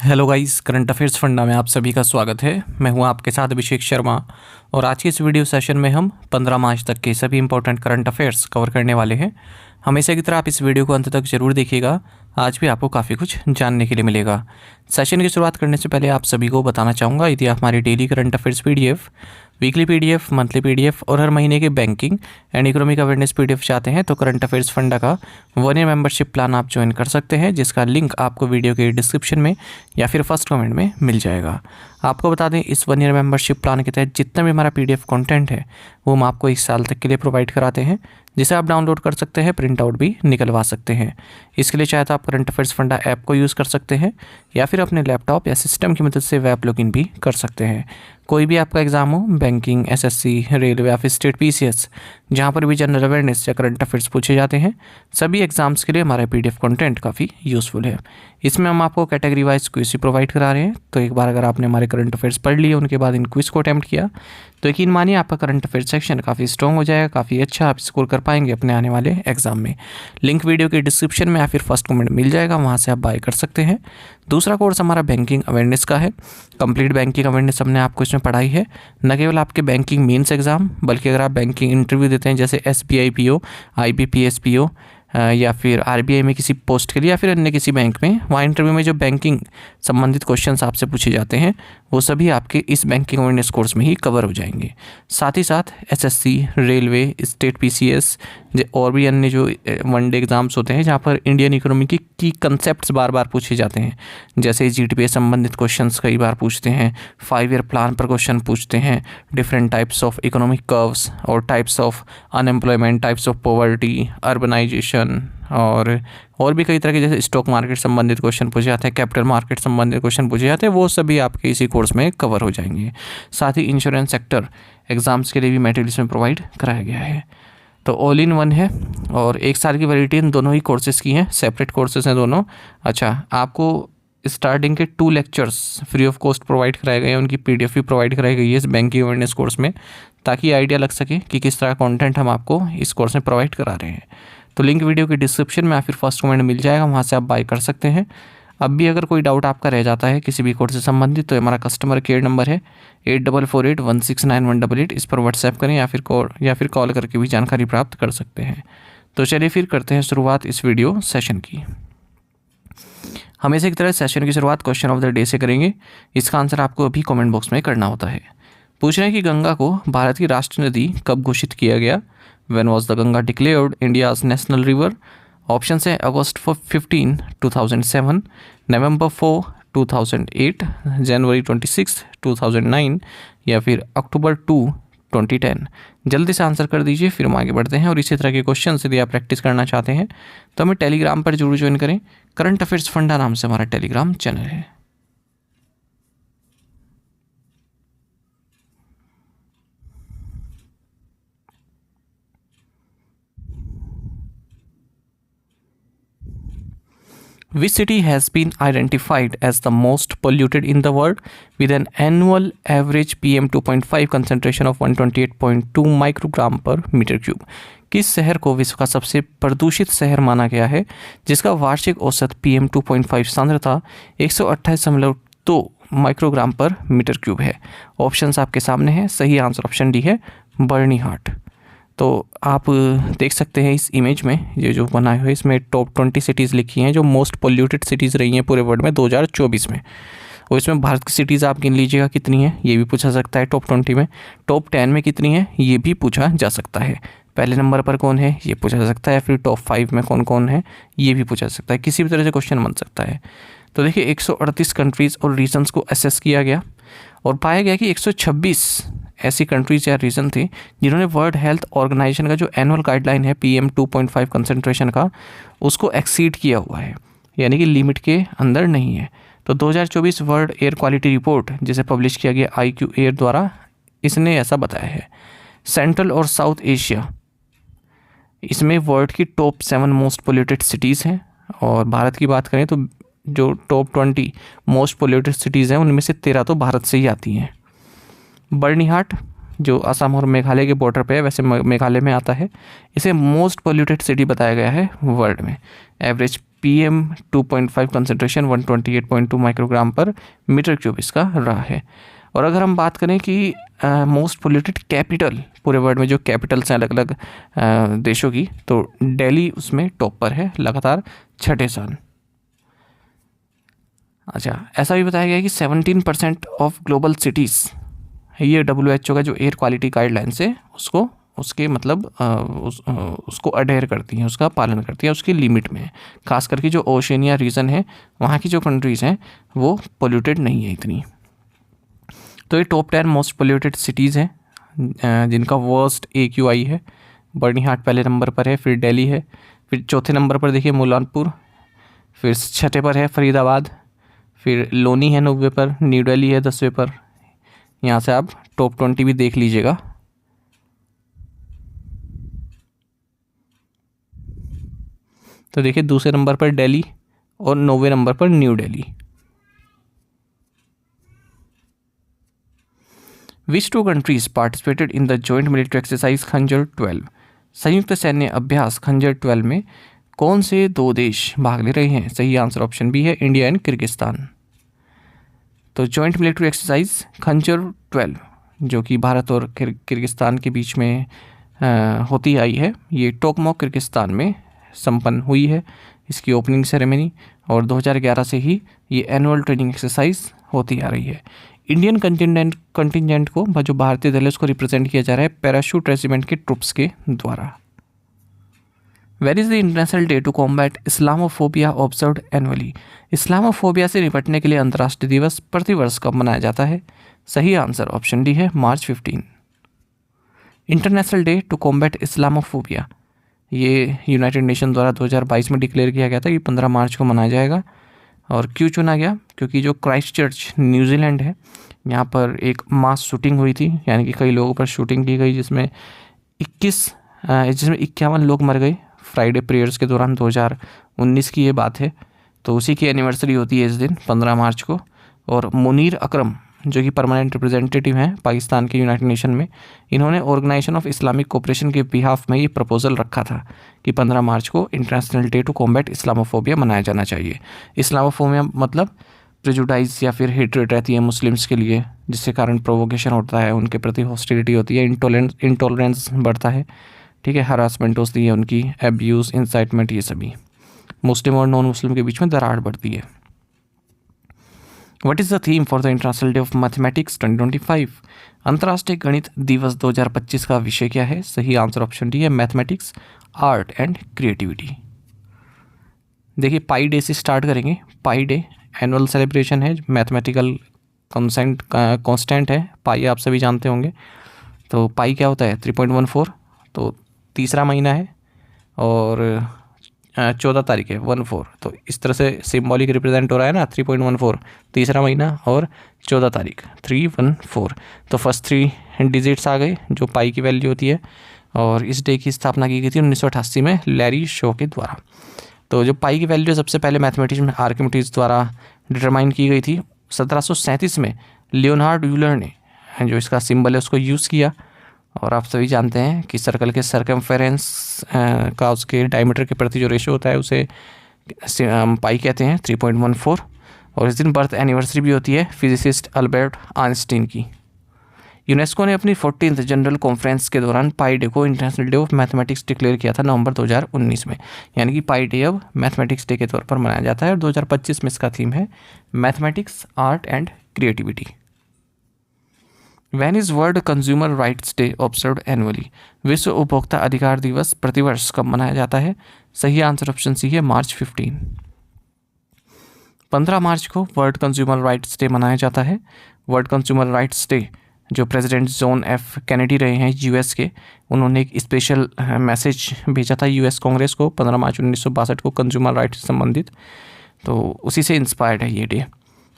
Hello guys, current affairs funda में आप सभी का स्वागत है। मैं हूं आपके साथ अभिषेक शर्मा और आज के इस वीडियो सेशन में हम 15 मार्च तक के सभी इंपॉर्टेंट करंट अफेयर्स कवर करने वाले हैं। हमेशा की तरह आप इस वीडियो को अंत तक जरूर देखिएगा, आज भी आपको काफ़ी कुछ जानने के लिए मिलेगा। सेशन की शुरुआत करने से पहले आप सभी को बताना चाहूँगा, यदि आप हमारी daily current affairs PDF, weekly PDF, monthly PDF और हर महीने के banking and economic awareness PDF चाहते हैं तो करंट अफेयर्स फंडा का 1 ईयर मेंबरशिप प्लान आप ज्वाइन कर सकते हैं, जिसका लिंक आपको वीडियो के डिस्क्रिप्शन में या फिर फर्स्ट कमेंट में मिल जाएगा। आपको बता दें, इस 1 ईयर मेंबरशिप प्लान के तहत जितना भी हमारा पीडीएफ कंटेंट है वो हम आपको 1 साल तक के लिए प्रोवाइड कराते हैं, जिसे आप डाउनलोड कर सकते हैं, प्रिंट आउट भी निकलवा सकते हैं। इसके लिए चाहे तो आप करंट अफेयर्स फंडा ऐप को यूज़ कर सकते हैं या फिर अपने लैपटॉप या सिस्टम की मदद से वेब लॉगिन भी कर सकते हैं। कोई भी आपका एग्जाम हो, बैंकिंग, एसएससी, रेलवे या फिर स्टेट पीसीएस, जहाँ पर भी जनरल अवेयरनेस या करंट अफेयर्स पूछे जाते हैं, सभी एग्जाम्स के लिए हमारा पीडीएफ कंटेंट काफ़ी यूज़फुल है। इसमें हम आपको कैटेगरी वाइज क्विज भी प्रोवाइड करा रहे हैं, तो एक बार अगर आपने हमारे करंट अफेयर्स पढ़ लिए, उनके बाद इन क्विज को अटैम्प्ट किया, तो यकीन मानिए आपका करंट अफेयर्स सेक्शन काफ़ी स्ट्रॉन्ग हो जाएगा, काफ़ी अच्छा आप स्कोर कर पाएंगे अपने आने वाले एग्जाम में। लिंक वीडियो के डिस्क्रिप्शन में या फिर फर्स्ट कमेंट मिल जाएगा, वहाँ से आप बाय कर सकते हैं। दूसरा कोर्स हमारा बैंकिंग अवेयरनेस का है। कंप्लीट बैंकिंग अवेयरनेस हमने आपको इसमें पढ़ाई है, न केवल आपके बैंकिंग मेंस एग्जाम, बल्कि अगर आप बैंकिंग इंटरव्यू देते हैं जैसे एसबीआई पीओ, आईबीपीएस पीओ या फिर आरबीआई में किसी पोस्ट के लिए या फिर अन्य किसी बैंक में, वहाँ इंटरव्यू में जो बैंकिंग संबंधित क्वेश्चंस आपसे पूछे जाते हैं वो सभी आपके इस बैंकिंग अवेयरनेस कोर्स में ही कवर हो जाएंगे। साथ ही साथ एसएससी, रेलवे, स्टेट पीसीएस और भी अन्य जो वनडे एग्जाम्स होते हैं जहाँ पर इंडियन इकोनॉमी की कंसेप्ट्स बार बार पूछे जाते हैं, जैसे जीडीपी संबंधित क्वेश्चंस कई बार पूछते हैं, 5 ईयर प्लान पर क्वेश्चन पूछते हैं, different types of economic curves और types of unemployment, types of poverty, urbanisation और भी कई तरह के जैसे स्टॉक मार्केट संबंधित क्वेश्चन पूछे जाते हैं, कैपिटल मार्केट संबंधित क्वेश्चन पूछे जाते हैं, वो सभी आपके इसी कोर्स में कवर हो जाएंगे। साथ ही इंश्योरेंस सेक्टर एग्जाम्स के लिए भी मटेरियल इसमें प्रोवाइड कराया गया है। तो ऑल इन वन है और 1 साल की वैलिडिटी इन दोनों ही कोर्सेज़ की हैं, सेपरेट कोर्सेज हैं दोनों। अच्छा, आपको स्टार्टिंग के 2 lectures free of cost provide कराए गए हैं, उनकी पीडीएफ भी प्रोवाइड कराई गई है इस बैंकिंग अवेयरनेस कोर्स में, ताकि आइडिया लग सके कि किस तरह कंटेंट हम आपको इस कोर्स में प्रोवाइड करा रहे हैं। तो लिंक वीडियो के डिस्क्रिप्शन में या फिर फर्स्ट कमेंट मिल जाएगा, वहाँ से आप बाय कर सकते हैं। अब भी अगर कोई डाउट आपका रह जाता है किसी भी कोर्स से संबंधित, तो हमारा कस्टमर केयर नंबर है 8448169188, इस पर व्हाट्सएप करें या फिर कॉल करके भी जानकारी प्राप्त कर सकते हैं। तो चलिए फिर करते हैं शुरुआत इस वीडियो सेशन की। हमेशा की तरह सेशन की शुरुआत क्वेश्चन ऑफ द डे से करेंगे। इसका आंसर आपको अभी कमेंट बॉक्स में करना होता है। पूछ रहे हैं कि गंगा को भारत की राष्ट्रीय नदी कब घोषित किया गया? When was the Ganga declared India's national river? Option है अगस्त 15, 2007, नवंबर 4, 2008, जनवरी 26, 2009 या फिर अक्टूबर 2, 2010। जल्दी से आंसर कर दीजिए, फिर हम आगे बढ़ते हैं। और इसी तरह के क्वेश्चन यदि आप प्रैक्टिस करना चाहते हैं तो हमें टेलीग्राम पर जरूर ज्वाइन करें। करंट अफेयर्स फंडा नाम से हमारा टेलीग्राम चैनल है। Which city has been identified as the most polluted in the world with an annual average PM 2.5 concentration of 128.2 microgram पर मीटर क्यूब? किस शहर को विश्व का सबसे प्रदूषित शहर माना गया है जिसका वार्षिक औसत PM 2.5 सांद्रता 128.2 माइक्रोग्राम पर मीटर क्यूब है? ऑप्शंस आपके सामने हैं। सही आंसर ऑप्शन डी है, बर्निहाट। तो आप देख सकते हैं इस इमेज में ये जो बनाए हुए, इसमें टॉप 20 सिटीज़ लिखी हैं जो मोस्ट पोल्यूटेड सिटीज़ रही हैं पूरे वर्ल्ड में 2024 में। और इसमें भारत की सिटीज़ आप गिन लीजिएगा कितनी है, ये भी पूछा सकता है। टॉप 20 में, टॉप 10 में कितनी है ये भी पूछा जा सकता है। पहले नंबर पर कौन है ये पूछा जा सकता है, फिर टॉप 5 में कौन कौन है ये भी पूछा जा सकता है। किसी भी तरह से क्वेश्चन बन सकता है। तो देखिए 138 कंट्रीज़ और रीजन्स को असेस किया गया और पाया गया कि 126 ऐसी कंट्रीज या रीजन थे जिन्होंने वर्ल्ड हेल्थ ऑर्गेनाइजेशन का जो एनुअल गाइडलाइन है PM 2.5 कंसंट्रेशन का, उसको एक्सीड किया हुआ है, यानी कि लिमिट के अंदर नहीं है। तो 2024 वर्ल्ड एयर क्वालिटी रिपोर्ट जिसे पब्लिश किया गया IQ एयर द्वारा, इसने ऐसा बताया है। सेंट्रल और साउथ एशिया, इसमें वर्ल्ड की टॉप 7 मोस्ट पोल्यूटेड सिटीज़ हैं। और भारत की बात करें तो जो टॉप 20 मोस्ट पोल्यूटेड सिटीज़ हैं उनमें से 13 तो भारत से ही आती हैं। बर्निहाट जो असम और मेघालय के बॉर्डर पे है, वैसे मेघालय में आता है, इसे मोस्ट पोल्यूटेड सिटी बताया गया है वर्ल्ड में। एवरेज PM 2.5 कंसनट्रेशन 128.2 माइक्रोग्राम पर मीटर क्यूब इसका रहा है। और अगर हम बात करें कि मोस्ट पोल्यूटेड कैपिटल पूरे वर्ल्ड में जो कैपिटल्स हैं अलग अलग देशों की, तो दिल्ली उसमें टॉप पर है लगातार छठे साल। अच्छा, ऐसा भी बताया गया है कि 17% ऑफ ग्लोबल सिटीज़, ये WHO का जो एयर क्वालिटी गाइडलाइंस है उसको उसके मतलब उसको अडेयर करती हैं, उसका पालन करती हैं, उसकी लिमिट में है। खास करके जो ओशिनिया रीजन है वहाँ की जो कंट्रीज़ हैं वो पोल्यूटेड नहीं है इतनी। तो ये टॉप 10 मोस्ट पोल्यूटेड सिटीज़ हैं जिनका वर्स्ट AQI है। बर्निहाट पहले नंबर पर है, फिर दिल्ली है, फिर चौथे नंबर पर देखिए मुलानपुर, फिर छठे पर है फरीदाबाद, फिर लोनी है 9वें पर, न्यू दिल्ली है 10वें पर। यहाँ से आप टॉप 20 भी देख लीजिएगा। तो देखिए दूसरे नंबर पर दिल्ली और 9वें नंबर पर new Delhi. Which two countries participated in the joint military exercise खंजर 12? संयुक्त सैन्य अभ्यास खंजर 12 में कौन से दो देश भाग ले रहे हैं? सही आंसर ऑप्शन बी है, इंडिया एंड किर्गिस्तान। तो जॉइंट मिलिट्री एक्सरसाइज खंजर 12 जो कि भारत और किर्गिस्तान के बीच में होती आई है, ये टोकमोक किर्गिस्तान में संपन्न हुई है इसकी ओपनिंग सेरेमनी, और 2011 से ही ये एनुअल ट्रेनिंग एक्सरसाइज होती आ रही है। इंडियन कंटिजेंट को जो भारतीय दल है उसको रिप्रेजेंट किया जा रहा है पैराशूट रेजिमेंट के ट्रुप्स के द्वारा। Where is the international day to combat Islamophobia observed annually? Islamophobia से निपटने के लिए अंतर्राष्ट्रीय दिवस प्रतिवर्ष कब मनाया जाता है? सही आंसर ऑप्शन डी है, March 15। International day to combat Islamophobia ये यूनाइटेड नेशन द्वारा 2022 में डिक्लेयर किया गया था कि 15 मार्च को मनाया जाएगा। और क्यों चुना गया? क्योंकि जो क्राइस्ट चर्च न्यूजीलैंड है यहाँ पर एक मास शूटिंग हुई थी, यानी कि कई लोगों पर शूटिंग की गई जिसमें 51 लोग मर गए फ्राइडे प्रेयर्स के दौरान। 2019 की ये बात है, तो उसी की एनिवर्सरी होती है इस दिन 15 मार्च को। और मुनीर अकरम जो कि परमानेंट रिप्रेजेंटेटिव हैं पाकिस्तान के यूनाइटेड नेशन में, इन्होंने ऑर्गेनाइजेशन ऑफ इस्लामिक कोऑपरेशन के बिहाफ में ये प्रपोजल रखा था कि 15 मार्च को international day to combat Islamophobia मनाया जाना चाहिए। इस्लामोफोबिया मतलब प्रेजुडाइज या फिर हेट्रेड रहती है मुस्लिम्स के लिए, जिसके कारण प्रोवोकेशन होता है, उनके प्रति हॉस्टिलिटी होती है, इंटॉलरेंस बढ़ता है, ठीक है, हरासमेंट होती है उनकी, एब्यूज़, इंसाइटमेंट, ये सभी मुस्लिम और नॉन मुस्लिम के बीच में दरार बढ़ती है। What is the theme for the International Day of Mathematics 2025? अंतर्राष्ट्रीय गणित दिवस 2025 का विषय क्या है? सही आंसर ऑप्शन डी है, मैथमेटिक्स, आर्ट एंड क्रिएटिविटी। देखिए पाई डे से स्टार्ट करेंगे। पाई डे एनुअल सेलिब्रेशन है, मैथमेटिकल कांस्टेंट है पाई, आप सभी जानते होंगे। तो पाई क्या होता है? 3.14। तो तीसरा महीना है और 14 तारीख है 14, तो इस तरह से सिंबॉलिक रिप्रेजेंट हो रहा है ना, 3.14 तीसरा महीना और 14 तारीख 314। तो फर्स्ट 3 डिजिट्स आ गए जो पाई की वैल्यू होती है। और इस डे की स्थापना की गई थी 1988 में लैरी शो के द्वारा। तो जो पाई की वैल्यू सबसे पहले मैथमेटिक्स में आर्किमिडीज द्वारा डिटरमाइन की गई थी। 1737 में लियोनार्ड यूलर ने जो इसका सिंबल है उसको यूज़ किया। और आप सभी जानते हैं कि सर्कल के सर्कमफेरेंस का उसके डायमीटर के प्रति जो रेशो होता है उसे पाई कहते हैं, 3.14। और इस दिन बर्थ एनिवर्सरी भी होती है फिजिसिस्ट अल्बर्ट आइंस्टीन की। यूनेस्को ने अपनी 14th जनरल कॉन्फ्रेंस के दौरान पाई डे को international day of mathematics declare किया था नवंबर 2019 में, यानी कि पाई डे अब मैथमेटिक्स डे के तौर पर मनाया जाता है। और 2025 में इसका थीम है mathematics, art and creativity. When is world consumer rights day observed annually? विश्व उपभोक्ता अधिकार दिवस प्रतिवर्ष कब मनाया जाता है? सही आंसर ऑप्शन सी है, मार्च 15। 15 मार्च को वर्ल्ड कंज्यूमर राइट्स डे मनाया जाता है। वर्ल्ड कंज्यूमर राइट्स डे जो प्रेसिडेंट जॉन एफ कैनेडी रहे हैं यूएस के, उन्होंने एक स्पेशल मैसेज भेजा था यूएस कांग्रेस को 15 मार्च 1962 को कंज्यूमर राइट्स से संबंधित। तो उसी से इंस्पायर्ड है ये डे,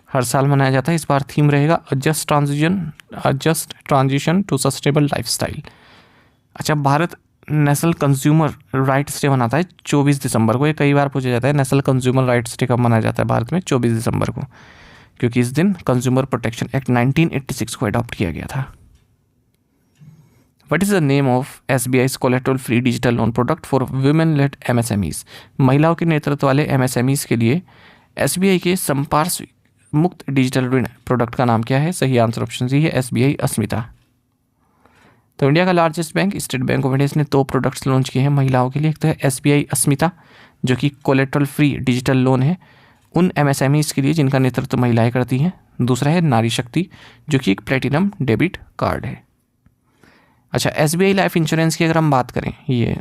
हर साल मनाया जाता है। इस बार थीम रहेगा just transition to sustainable lifestyle. अच्छा, भारत नेशनल कंज्यूमर राइट्स डे मनाता है 24 दिसंबर को। ये कई बार पूछा जाता है नेशनल कंज्यूमर राइट्स डे कब मनाया जाता है भारत में? 24 दिसंबर को, क्योंकि इस दिन कंज्यूमर प्रोटेक्शन एक्ट 1986 को अडॉप्ट किया गया था। What is the name of SBI's collateral free digital loan product for women lead MSMEs? महिलाओं के नेतृत्व वाले MSMEs के लिए SBI के संपार्श्व मुक्त डिजिटल ऋण प्रोडक्ट का नाम क्या है? सही आंसर ऑप्शन सी है SBI अस्मिता। तो इंडिया का largest bank state bank of India ने 2 प्रोडक्ट्स लॉन्च किए हैं महिलाओं के लिए। एक तो है SBI अस्मिता जो कि कोलेट्रल फ्री डिजिटल लोन है उन MSMEs के लिए जिनका नेतृत्व महिलाएं करती हैं। दूसरा है नारी शक्ति जो कि एक प्लेटिनम डेबिट कार्ड है। अच्छा, SBI लाइफ इंश्योरेंस की अगर हम बात करें, ये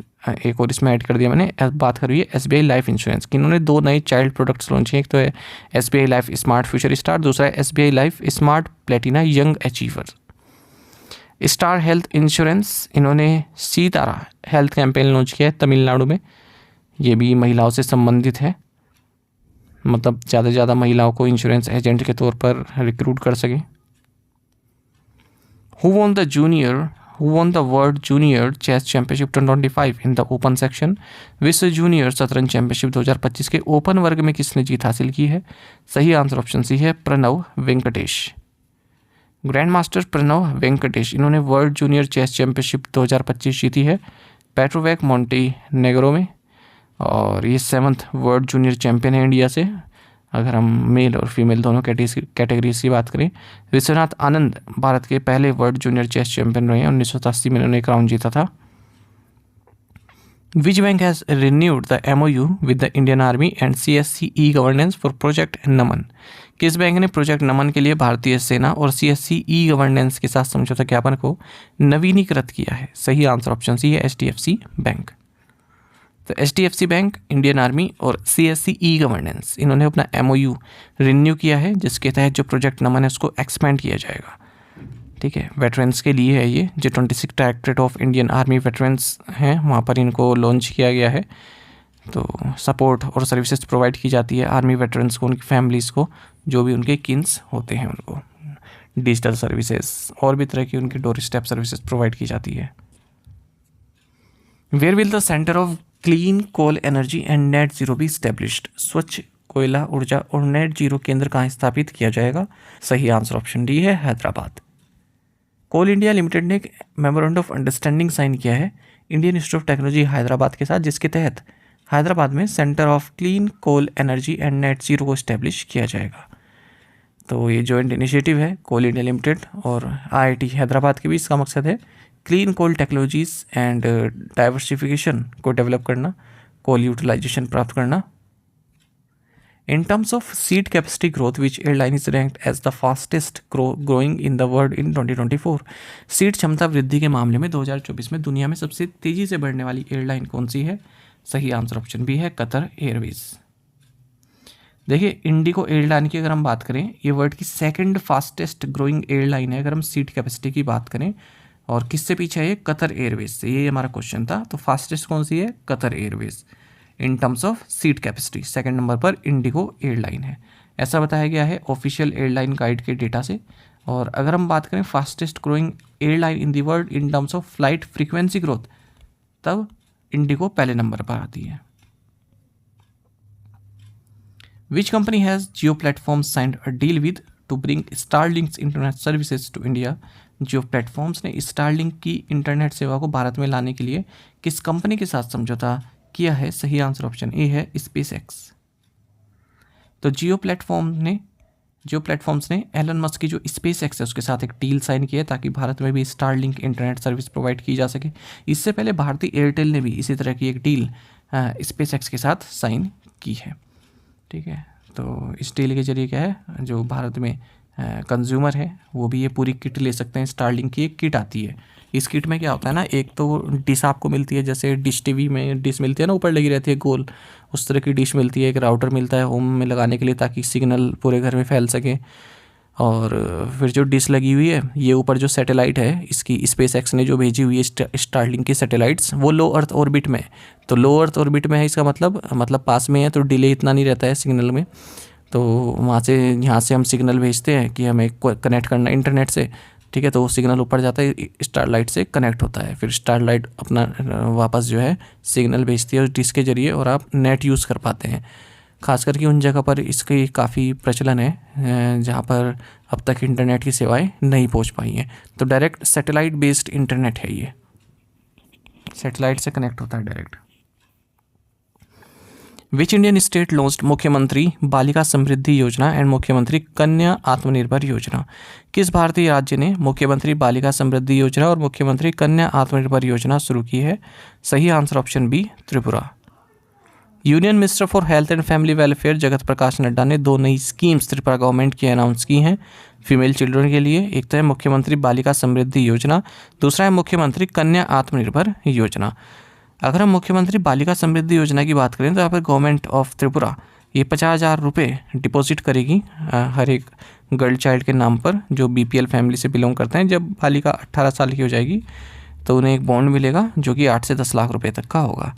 एक और इसमें ऐड कर दिया मैंने, बात करी है SBI लाइफ इंश्योरेंस की। इन्होंने 2 नए चाइल्ड प्रोडक्ट्स लॉन्च किए। एक तो है SBI life smart future star, दूसरा है SBI life smart Platina young achiever. Star health insurance, इन्होंने सीतारा हेल्थ कैंपेन लॉन्च किया है तमिलनाडु में। ये भी महिलाओं से संबंधित है, मतलब ज़्यादा से ज़्यादा महिलाओं को इंश्योरेंस एजेंट के तौर पर रिक्रूट कर सके। Who won the World Junior Chess Championship 2025 in the Open section? विश्व जूनियर शतरंज चैंपियनशिप 2025 के ओपन वर्ग में किसने जीत हासिल की है? सही आंसर ऑप्शन सी है प्रणव वेंकटेश। ग्रैंड मास्टर प्रणव वेंकटेश, इन्होंने वर्ल्ड जूनियर चेस चैंपियनशिप 2025 जीती है पेट्रोवैक मोंटेनेग्रो में, और ये 7th वर्ल्ड जूनियर चैंपियन है इंडिया से। अगर हम मेल और फीमेल दोनों कैटेगरीज की बात करें, विश्वनाथ आनंद भारत के पहले वर्ल्ड जूनियर चेस चैंपियन रहे हैं। 1987 में उन्होंने एक राउंड जीता था। Which bank has renewed the MOU with the Indian army and CSC e governance for project Naman? किस बैंक ने प्रोजेक्ट नमन के लिए भारतीय सेना और CSC ई-गवर्नेंस के साथ समझौता ज्ञापन को नवीनीकृत किया है? सही आंसर ऑप्शन सी है HDFC बैंक। तो HDFC बैंक, इंडियन आर्मी और CSC ई-गवर्नेंस, इन्होंने अपना MOU रिन्यू किया है जिसके तहत जो प्रोजेक्ट नमन है उसको एक्सपेंड किया जाएगा। ठीक है, वेटरन्स के लिए है ये। जो 26 directorate of Indian army veterans हैं वहाँ पर इनको लॉन्च किया गया है। तो सपोर्ट और सर्विसेज प्रोवाइड की जाती है आर्मी वेटरन्स को, उनकी फैमिलीज़ को, जो भी उनके किन्स होते हैं उनको डिजिटल सर्विसेज और भी तरह की उनकी डोर स्टेप सर्विसेज प्रोवाइड की जाती है। Where will the Centre of Clean Coal Energy and Net Zero भी स्टैब्लिश्ड? स्वच्छ कोयला ऊर्जा और नेट जीरो केंद्र कहाँ स्थापित किया जाएगा? सही आंसर ऑप्शन डी है हैदराबाद। कोल इंडिया लिमिटेड ने एक मेमोरेंडम ऑफ अंडरस्टैंडिंग साइन किया है Indian Institute of Technology Hyderabad के साथ, जिसके तहत हैदराबाद में Centre of Clean Coal Energy and Net Zero को इस्टेब्लिश किया जाएगा। तो ये जॉइंट इनिशिएटिव है कोल इंडिया लिमिटेड और IIT हैदराबाद के बीच। इसका मकसद है clean coal technologies and diversification को डेवलप करना, कोल यूटिलाइजेशन प्राप्त करना। In terms of seat capacity growth which airline is ranked as the fastest growing in the world in 2024? Seat क्षमता वृद्धि के मामले में 2024 में दुनिया में सबसे तेजी से बढ़ने वाली एयरलाइन कौन सी है? सही आंसर ऑप्शन बी है कतर एयरवेज। देखिए, इंडिगो एयरलाइन की अगर हम बात करें, ये वर्ल्ड की 2nd फास्टेस्ट ग्रोइंग एयरलाइन है अगर हम सीट कैपेसिटी की बात करें। और किससे पीछे है? कतर एयरवेज से। ये हमारा क्वेश्चन था। तो फास्टेस्ट कौन सी है? Qatar airways. In terms of seat capacity 2nd number पर इंडिगो एयरलाइन है, ऐसा बताया गया है ऑफिशियल एयरलाइन गाइड के डेटा से। और अगर हम बात करें fastest growing airline in the world in terms of flight frequency growth, तब इंडिगो पहले नंबर पर आती है। Which company has Jio platform signed a deal with to bring Starlink's internet services to India? Jio platforms ने स्टारलिंक की इंटरनेट सेवा को भारत में लाने के लिए किस कंपनी के साथ समझौता किया है? सही आंसर ऑप्शन ए है SpaceX। तो जियो प्लेटफॉर्म्स ने एलन मस्क की जो SpaceX है उसके साथ एक डील साइन की है ताकि भारत में भी स्टारलिंक इंटरनेट सर्विस प्रोवाइड की जा सके। इससे पहले भारतीय एयरटेल ने भी इसी तरह की एक डील SpaceX के साथ साइन की है। ठीक है, तो इस डील के जरिए क्या है, जो भारत में कंज्यूमर है वो भी ये पूरी किट ले सकते हैं। स्टारलिंक की एक किट आती है। इस किट में क्या होता है ना, एक तो डिश आपको मिलती है, जैसे डिश टीवी में डिश मिलती है ना, ऊपर लगी रहती है गोल, उस तरह की डिश मिलती है। एक राउटर मिलता है होम में लगाने के लिए ताकि सिग्नल पूरे घर में फैल सके। और फिर जो डिश लगी हुई है, ये ऊपर जो सैटेलाइट है इसकी SpaceX ने जो भेजी हुई है स्टारलिंक की सैटेलाइट्स, वो लो अर्थ ऑर्बिट में। तो लो अर्थ ऑर्बिट में है, इसका मतलब पास में है, तो डिले इतना नहीं रहता है सिग्नल में। तो वहाँ से यहाँ से हम सिग्नल भेजते हैं कि हमें कनेक्ट करना इंटरनेट से। ठीक है, तो वो सिग्नल ऊपर जाता है, स्टारलाइट से कनेक्ट होता है, फिर स्टारलाइट अपना वापस जो है सिग्नल भेजती है उस डिश के जरिए और आप नेट यूज़ कर पाते हैं। खास करके उन जगह पर इसकी काफ़ी प्रचलन है जहाँ पर अब तक इंटरनेट की सेवाएं नहीं पहुँच पाई हैं। तो डायरेक्ट सैटेलाइट बेस्ड इंटरनेट है ये, सैटेलाइट से कनेक्ट होता है direct. Which Indian state launched मुख्यमंत्री बालिका समृद्धि योजना एंड मुख्यमंत्री कन्या आत्मनिर्भर योजना? किस भारतीय राज्य ने मुख्यमंत्री बालिका समृद्धि योजना और मुख्यमंत्री कन्या आत्मनिर्भर योजना शुरू की है? सही answer option B, Tripura. Union minister for health and family welfare Jagat Prakash Nadda ने 2 नई स्कीम्स त्रिपुरा गवर्नमेंट की अनाउंस की हैं फीमेल चिल्ड्रन के लिए। एक तो है मुख्यमंत्री बालिका समृद्धि योजना, दूसरा है मुख्यमंत्री कन्या आत्मनिर्भर योजना। अगर हम मुख्यमंत्री बालिका समृद्धि योजना की बात करें तो यहाँ पर गवर्नमेंट ऑफ त्रिपुरा ये 50,000 रुपये डिपॉजिट करेगी हर एक गर्ल चाइल्ड के नाम पर जो BPL फैमिली से बिलोंग करते हैं। जब बालिका 18 साल की हो जाएगी तो उन्हें एक बॉन्ड मिलेगा जो कि 8 से 10 लाख रुपए तक का होगा।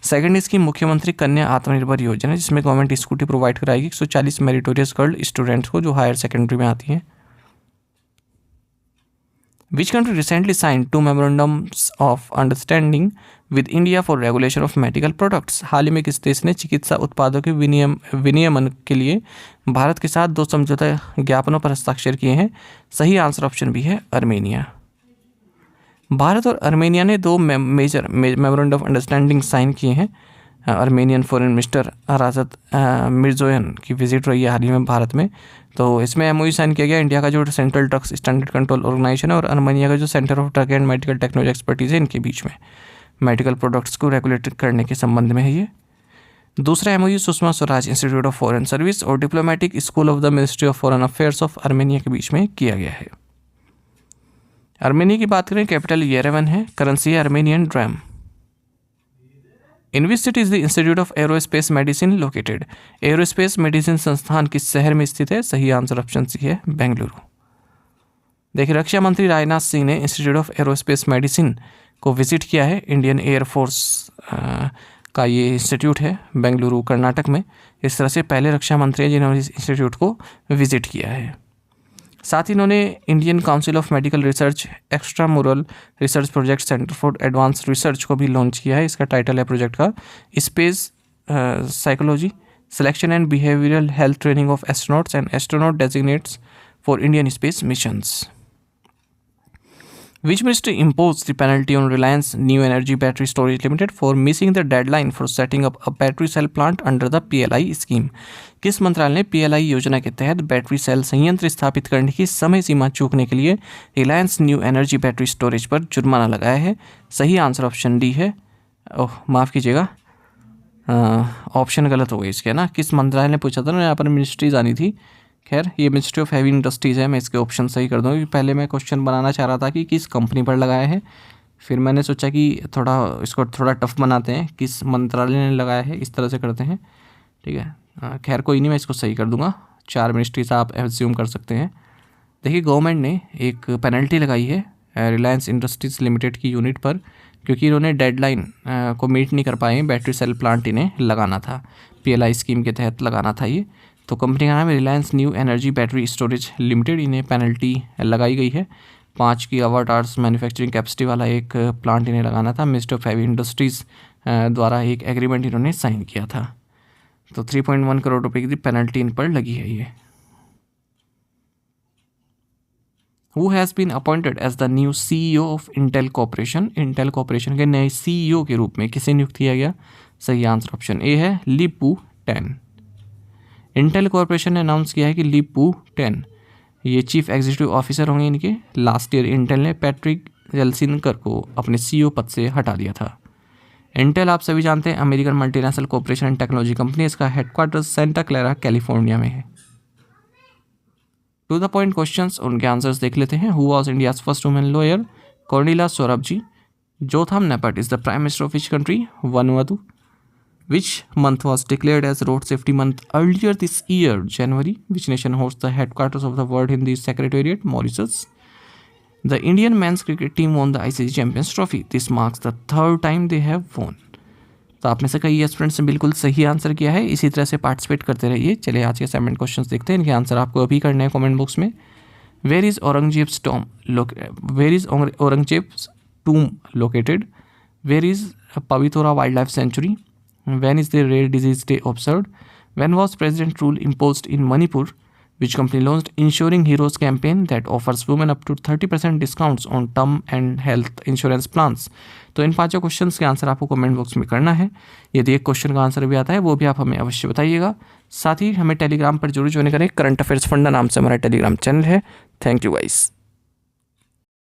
सेकंड इसकी मुख्यमंत्री कन्या आत्मनिर्भर योजना, जिसमें गवर्नमेंट स्कूटी प्रोवाइड कराएगी 140 मेरिटोरियस गर्ल स्टूडेंट्स को जो हायर सेकेंडरी में आती हैं। Which country recently signed 2 memorandums of understanding with India for regulation of medical products? हाल ही में किस देश ने चिकित्सा उत्पादों के विनियमन के लिए भारत के साथ 2 समझौता ज्ञापनों पर हस्ताक्षर किए हैं? सही आंसर ऑप्शन भी है, आर्मेनिया। भारत और आर्मेनिया ने 2 major memorandum of understanding sign किए हैं। आर्मेनियन फॉरेन मिनिस्टर राजत मिर्जोयन की विजिट रही है हाल ही में भारत में, तो इसमें MOU साइन किया गया इंडिया का जो Central Drugs Standard Control Organisation है और आर्मेनिया का जो Centre of Drug and Medical Technology Expertise है, इनके बीच में मेडिकल प्रोडक्ट्स को रेगुलेट करने के संबंध में है ये। दूसरा MOU Sushma Swaraj institute of foreign service और diplomatic school of the ministry of foreign affairs of Armenia के बीच में किया गया है। आर्मेनिया की बात करें, कैपिटल येरेवन है, करेंसी है Armenian dram. In which city is the institute of aerospace medicine located? Aerospace medicine संस्थान किस शहर में स्थित है? सही आंसर ऑप्शन सी है, बेंगलुरु। देखिए, रक्षा मंत्री राजनाथ सिंह ने इंस्टीट्यूट ऑफ एरोस्पेस मेडिसिन को विजिट किया है। इंडियन एयरफोर्स का ये इंस्टीट्यूट है बेंगलुरु कर्नाटक में। इस तरह से पहले रक्षा मंत्री हैं जिन्होंने इस इंस्टीट्यूट को विजिट किया है। साथ ही इन्होंने Indian council of medical research extra mural research project centre for advance research को भी लॉन्च किया है। इसका टाइटल है प्रोजेक्ट का space psychology selection and behavioural health training of astronauts and astronaut डेजिग्नेट्स for Indian space missions. Which ministry imposed the penalty on Reliance New Energy Battery Storage Limited for missing the deadline for setting up a battery cell plant under the PLI scheme? किस मंत्रालय ने PLI योजना के तहत battery cell संयंत्र स्थापित करने की समय सीमा चूकने के लिए Reliance new energy battery storage पर जुर्माना लगाया है? सही आंसर ऑप्शन डी है। ओह माफ़ कीजिएगा, ऑप्शन गलत हो गई इसके ना। किस मंत्रालय ने पूछा था ना, यहाँ पर मिनिस्ट्रीज आनी थी। खैर ये मिनिस्ट्री ऑफ हैवी इंडस्ट्रीज़ है। मैं इसके ऑप्शन सही कर दूँ क्योंकि पहले मैं क्वेश्चन बनाना चाह रहा था कि किस कंपनी पर लगाया है, फिर मैंने सोचा कि इसको थोड़ा टफ बनाते हैं, किस मंत्रालय ने लगाया है, इस तरह से करते हैं। ठीक है, खैर कोई नहीं, मैं इसको सही कर दूंगा। 4 मिनिस्ट्रीज आप एज्यूम कर सकते हैं। देखिए, गवर्नमेंट ने एक पेनल्टी लगाई है रिलायंस इंडस्ट्रीज लिमिटेड की यूनिट पर क्योंकि इन्होंने डेडलाइन को मीट नहीं कर पाए। बैटरी सेल प्लांट इन्हें लगाना था, PLI स्कीम के तहत लगाना था ये। तो कंपनी का नाम है Reliance new energy battery storage limited. इन्हें पेनल्टी लगाई गई है। 5 गीगावाट आवर्स मैन्युफैक्चरिंग कैपेसिटी वाला एक प्लांट इन्हें लगाना था। मिनिस्ट्री ऑफ हैवी इंडस्ट्रीज़ द्वारा एक एग्रीमेंट इन्होंने साइन किया था। तो 3.1 करोड़ रुपए की पेनल्टी इन पर लगी है ये। Who has been appointed as the new CEO of Intel Corporation? Intel corporation के नए CEO के रूप में किसे नियुक्त किया गया? सही आंसर ऑप्शन ए है, लीपू टेन। इंटेल कॉर्पोरेशन ने अनाउंस किया है कि लीपू टेन ये चीफ एग्जीक्यूटिव ऑफिसर होंगे इनके। लास्ट ईयर इंटेल ने पैट्रिक जेल्सिनकर को अपने CEO पद से हटा दिया था। इंटेल आप सभी जानते हैं American multinational corporation and technology company. इसका हेडक्वार्टर सेंटा क्लैरा कैलिफोर्निया में है। टू द पॉइंट क्वेश्चंस, उनके आंसर्स देख लेते हैं। Who was India's first women lawyer? Cornelia Sorabji. Jotham Napat is the prime minister of which country? Vanuatu. Which month was declared as Road Safety Month earlier this year? January. Which nation hosts the headquarters of the World Hindi Secretariat? Mauritius. The Indian men's cricket team won the ICC Champions Trophy. This marks the 3rd time they have won. तो आप में से कई students ने बिल्कुल सही answer किया है। इसी तरह से पार्टिसिपेट करते रहिए। चलिए आज के असाइनमेंट क्वेश्चंस देखते हैं। इनके आंसर आपको अभी करने हैं कमेंट बॉक्स में। Where is Aurangzeb's tomb located? Where is Pobitora wild life sanctuary? When is the rare disease day observed? When was president rule imposed in Manipur? Which company launched Ensuring Heroes campaign that offers women up to 30% discounts on term and health insurance plans? तो इन 5 questions के answer आपको comment box में करना है। यदि एक question का answer भी आता है वो भी आप हमें अवश्य बताइएगा। साथ ही हमें टेलीग्राम पर जरूर ज्वाइन करें। करंट अफेयर्स फंडा नाम से हमारा टेलीग्राम चैनल है। Thank you guys.